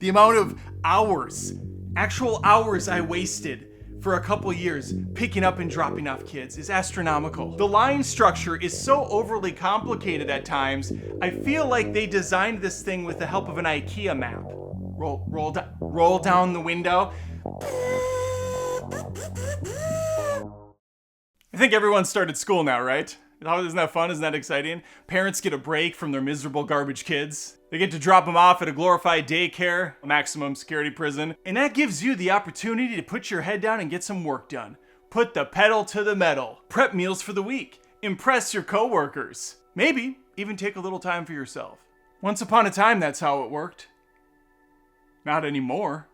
The amount of hours, actual hours I wasted for a couple years picking up and dropping off kids is astronomical. The line structure is so overly complicated at times, I feel like they designed this thing with the help of an IKEA map. Roll down the window. I think everyone started school now, right? Isn't that fun? Isn't that exciting? Parents get a break from their miserable garbage kids. They get to drop them off at a glorified daycare, a maximum security prison, and that gives you the opportunity to put your head down and get some work done. Put the pedal to the metal. Prep meals for the week. Impress your coworkers. Maybe even take a little time for yourself. Once upon a time, that's how it worked. Not anymore.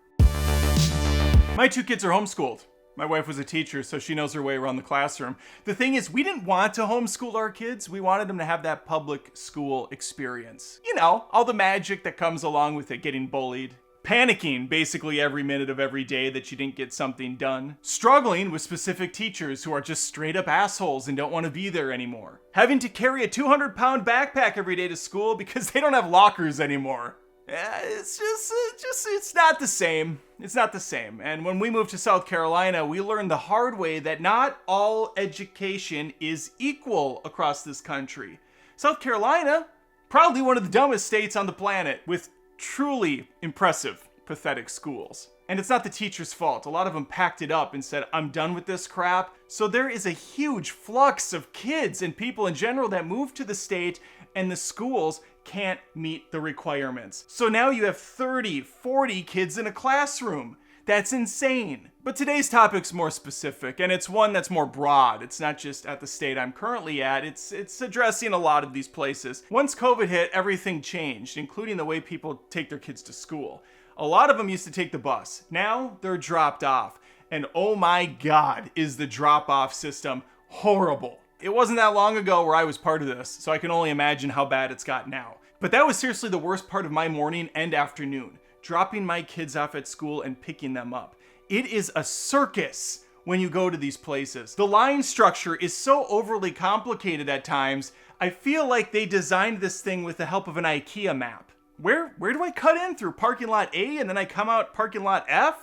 My two kids are homeschooled. My wife was a teacher, so she knows her way around the classroom. The thing is, we didn't want to homeschool our kids. We wanted them to have that public school experience. You know, all the magic that comes along with it, getting bullied. Panicking basically every minute of every day that you didn't get something done. Struggling with specific teachers who are just straight up assholes and don't want to be there anymore. Having to carry a 200-pound backpack every day to school because they don't have lockers anymore. It's not the same. It's not the same. And when we moved to South Carolina, we learned the hard way that not all education is equal across this country. South Carolina, probably one of the dumbest states on the planet, with truly impressive, pathetic schools. And it's not the teacher's fault. A lot of them packed it up and said, I'm done with this crap. So there is a huge flux of kids and people in general that move to the state, and the schools can't meet the requirements. So now you have 30, 40 kids in a classroom. That's insane. But today's topic's more specific, and it's one that's more broad. It's not just at the state I'm currently at, it's addressing a lot of these places. Once COVID hit, everything changed, including the way people take their kids to school. A lot of them used to take the bus. Now they're dropped off. And oh my God, is the drop-off system horrible. It wasn't that long ago where I was part of this, so I can only imagine how bad it's got now. But that was seriously the worst part of my morning and afternoon, dropping my kids off at school and picking them up. It is a circus when you go to these places. The line structure is so overly complicated at times, I feel like they designed this thing with the help of an IKEA map. Where do I cut in? Through parking lot A and then I come out parking lot F?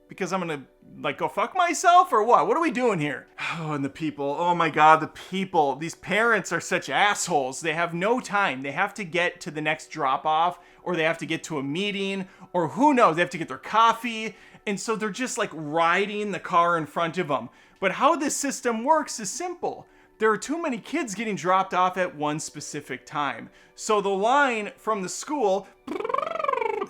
Because I'm gonna, go fuck myself or what? What are we doing here? Oh, and the people. Oh my God, the people. These parents are such assholes. They have no time. They have to get to the next drop off, or they have to get to a meeting, or who knows, they have to get their coffee. And so they're just riding the car in front of them. But how this system works is simple. There are too many kids getting dropped off at one specific time. So the line from the school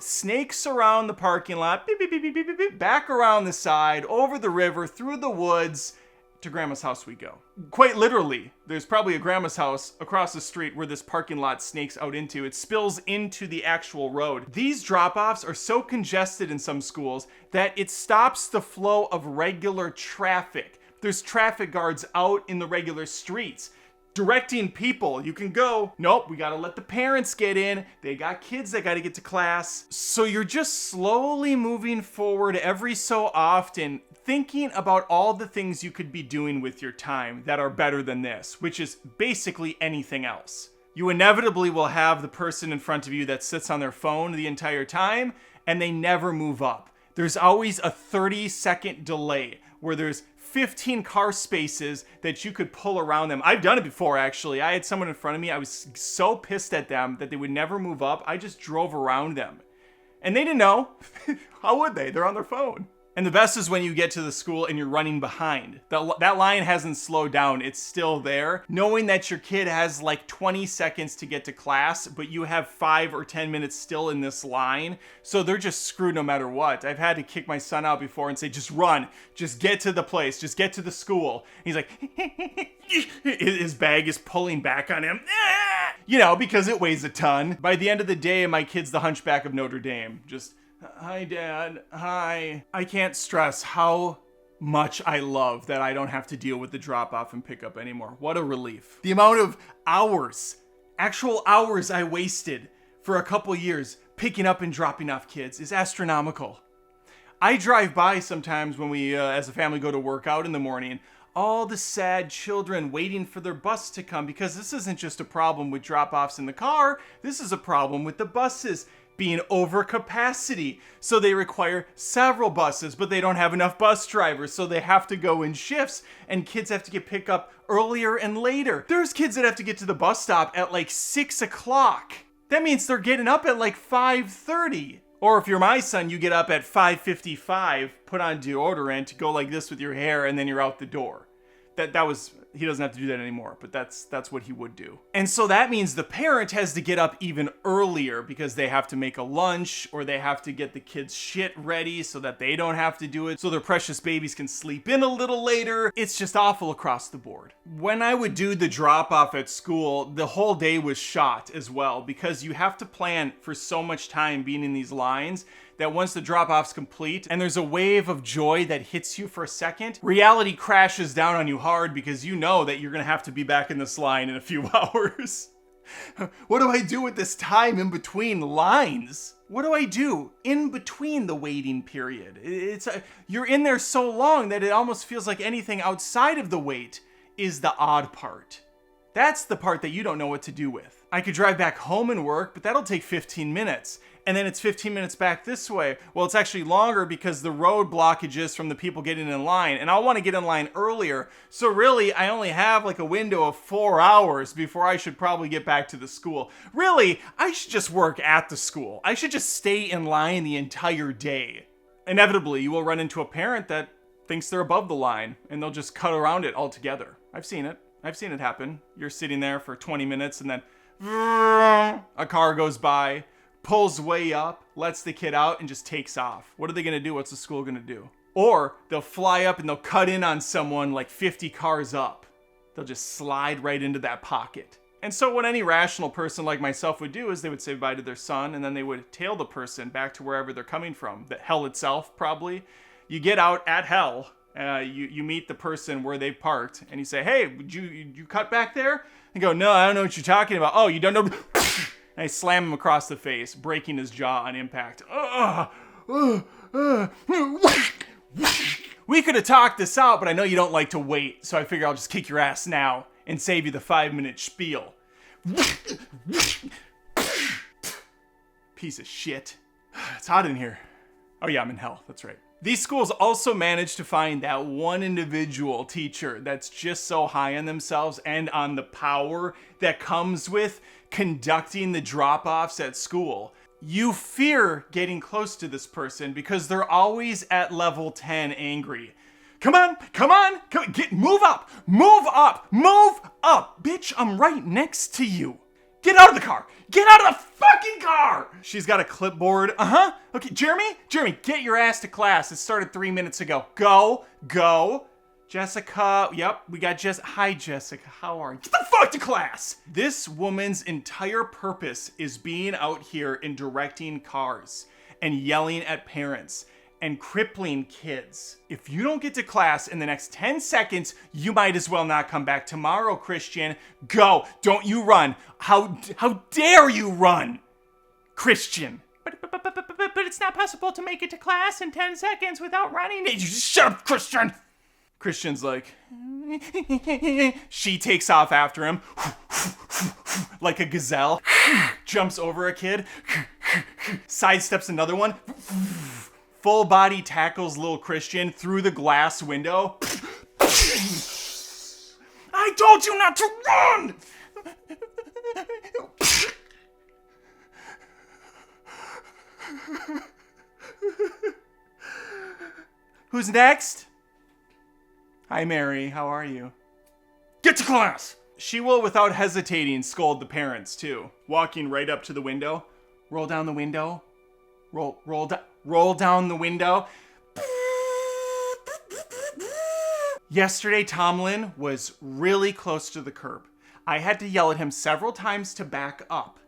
snakes around the parking lot, beep, beep, beep, beep, beep, beep, back around the side, over the river, through the woods, to Grandma's house we go. Quite literally, there's probably a Grandma's house across the street where this parking lot snakes out into. It spills into the actual road. These drop-offs are so congested in some schools that it stops the flow of regular traffic. There's traffic guards out in the regular streets, directing people. You can go. Nope, we gotta let the parents get in. They got kids that gotta get to class. So you're just slowly moving forward every so often, thinking about all the things you could be doing with your time that are better than this, which is basically anything else. You inevitably will have the person in front of you that sits on their phone the entire time, and they never move up. There's always a 30-second delay where there's 15 car spaces that you could pull around them. I've done it before, actually. I had someone in front of me. I was so pissed at them that they would never move up. I just drove around them. And they didn't know. How would they? They're on their phone. And the best is when you get to the school and you're running behind. That line hasn't slowed down. It's still there. Knowing that your kid has 20 seconds to get to class, but you have 5 or 10 minutes still in this line. So they're just screwed no matter what. I've had to kick my son out before and say, just run. Just get to the place. Just get to the school. And he's like, his bag is pulling back on him. Because it weighs a ton. By the end of the day, my kid's the Hunchback of Notre Dame. Just, hi, Dad. Hi. I can't stress how much I love that I don't have to deal with the drop-off and pickup anymore. What a relief. The amount of hours, actual hours I wasted for a couple years picking up and dropping off kids is astronomical. I drive by sometimes when we, as a family, go to work out in the morning. All the sad children waiting for their bus to come, because this isn't just a problem with drop-offs in the car. This is a problem with the buses. being over capacity. So they require several buses, but they don't have enough bus drivers. So they have to go in shifts, and kids have to get picked up earlier and later. There's kids that have to get to the bus stop at like 6 o'clock. That means they're getting up at like 5:30. Or if you're my son, you get up at 5:55, put on deodorant, go like this with your hair, and then you're out the door. He doesn't have to do that anymore, but that's what he would do. And so that means the parent has to get up even earlier because they have to make a lunch, or they have to get the kids' shit ready so that they don't have to do it, so their precious babies can sleep in a little later. It's just awful across the board. When I would do the drop off at school, the whole day was shot as well, because you have to plan for so much time being in these lines that once the drop-off's complete and there's a wave of joy that hits you for a second, reality crashes down on you hard because you know that you're gonna have to be back in this line in a few hours. What do I do with this time in between lines? What do I do in between the waiting period? You're in there so long that it almost feels like anything outside of the wait is the odd part. That's the part that you don't know what to do with. I could drive back home and work, but that'll take 15 minutes. And then it's 15 minutes back this way. Well, it's actually longer because the road blockages from the people getting in line, and I'll want to get in line earlier. So really, I only have like a window of 4 hours before I should probably get back to the school. Really, I should just work at the school. I should just stay in line the entire day. Inevitably, you will run into a parent that thinks they're above the line, and they'll just cut around it altogether. I've seen it happen. You're sitting there for 20 minutes, and then a car goes by, pulls way up, lets the kid out, and just takes off. What are they going to do? What's the school going to do? Or they'll fly up and they'll cut in on someone like 50 cars up. They'll just slide right into that pocket. And so what any rational person like myself would do is they would say bye to their son, and then they would tail the person back to wherever they're coming from. The hell itself, probably. You get out at hell. You meet the person where they parked, and you say, hey, would you cut back there? They go, no, I don't know what you're talking about. Oh, you don't know? And I slam him across the face, breaking his jaw on impact. We could have talked this out, but I know you don't like to wait, so I figure I'll just kick your ass now and save you the 5-minute spiel. Piece of shit. It's hot in here. Oh yeah, I'm in hell. That's right. These schools also manage to find that one individual teacher that's just so high on themselves and on the power that comes with conducting the drop-offs at school. You fear getting close to this person because they're always at level 10 angry. Come on, move up. Bitch, I'm right next to you. Get out of the car. Get out of the fucking car. She's got a clipboard. Okay, Jeremy, get your ass to class. It started 3 minutes ago. Go. Jessica, yep, we got Hi, Jessica, how are you? Get the fuck to class! This woman's entire purpose is being out here and directing cars and yelling at parents and crippling kids. If you don't get to class in the next 10 seconds, you might as well not come back tomorrow, Christian. Go, don't you run. How dare you run, Christian? But it's not possible to make it to class in 10 seconds without running. Shut up, Christian! Christian's like, she takes off after him like a gazelle, jumps over a kid, sidesteps another one, full body tackles little Christian through the glass window. I told you not to run! Who's next? Hi, Mary. How are you? Get to class! She will, without hesitating, scold the parents, too. Walking right up to the window. Roll down the window. Roll down the window. Yesterday, Tomlin was really close to the curb. I had to yell at him several times to back up.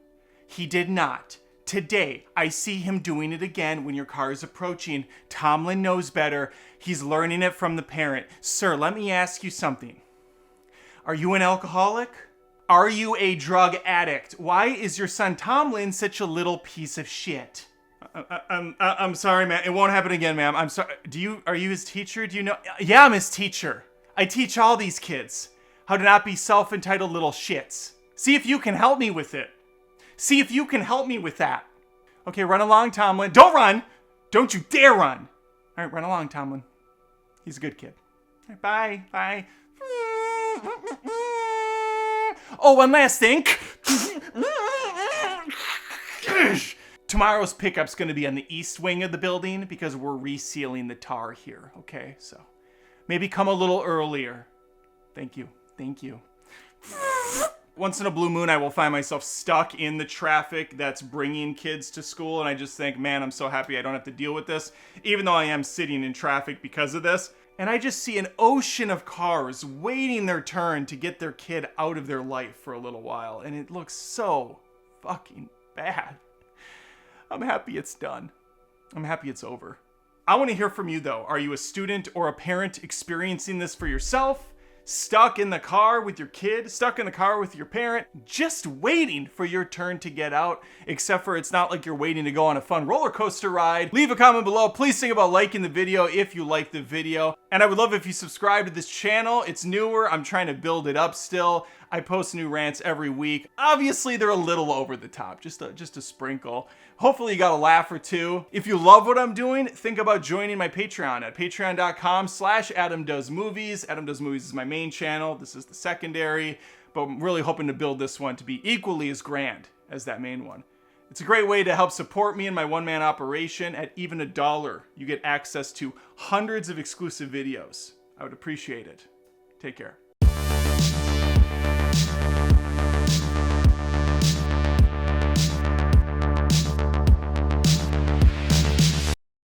He did not. Today, I see him doing it again when your car is approaching. Tomlin knows better. He's learning it from the parent. Sir, let me ask you something. Are you an alcoholic? Are you a drug addict? Why is your son Tomlin such a little piece of shit? I'm sorry, ma'am. It won't happen again, ma'am. I'm sorry. Are you his teacher? Do you know? Yeah, I'm his teacher. I teach all these kids how to not be self-entitled little shits. See if you can help me with it. See if you can help me with that. Okay, run along, Tomlin. Don't run! Don't you dare run! All right, run along, Tomlin. He's a good kid. All right, bye, bye. Oh, one last thing. Tomorrow's pickup's gonna be on the east wing of the building because we're resealing the tar here, okay? So maybe come a little earlier. Thank you, thank you. Once in a blue moon, I will find myself stuck in the traffic that's bringing kids to school, and I just think, man, I'm so happy I don't have to deal with this, even though I am sitting in traffic because of this. And I just see an ocean of cars waiting their turn to get their kid out of their life for a little while, and it looks so fucking bad. I'm happy it's done. I'm happy it's over. I want to hear from you, though. Are you a student or a parent experiencing this for yourself? Stuck in the car with your kid, stuck in the car with your parent, just waiting for your turn to get out, except for it's not like you're waiting to go on a fun roller coaster ride. Leave a comment below. Please think about liking the video if you like the video. And I would love if you subscribe to this channel. It's newer. I'm trying to build it up still. I post new rants every week. Obviously, they're a little over the top, just a sprinkle. Hopefully you got a laugh or two. If you love what I'm doing, think about joining my Patreon at patreon.com/AdamDoesMovies. Adam Does Movies is my main channel. This is the secondary, but I'm really hoping to build this one to be equally as grand as that main one. It's a great way to help support me in my one-man operation. At even $1, you get access to hundreds of exclusive videos. I would appreciate it. Take care.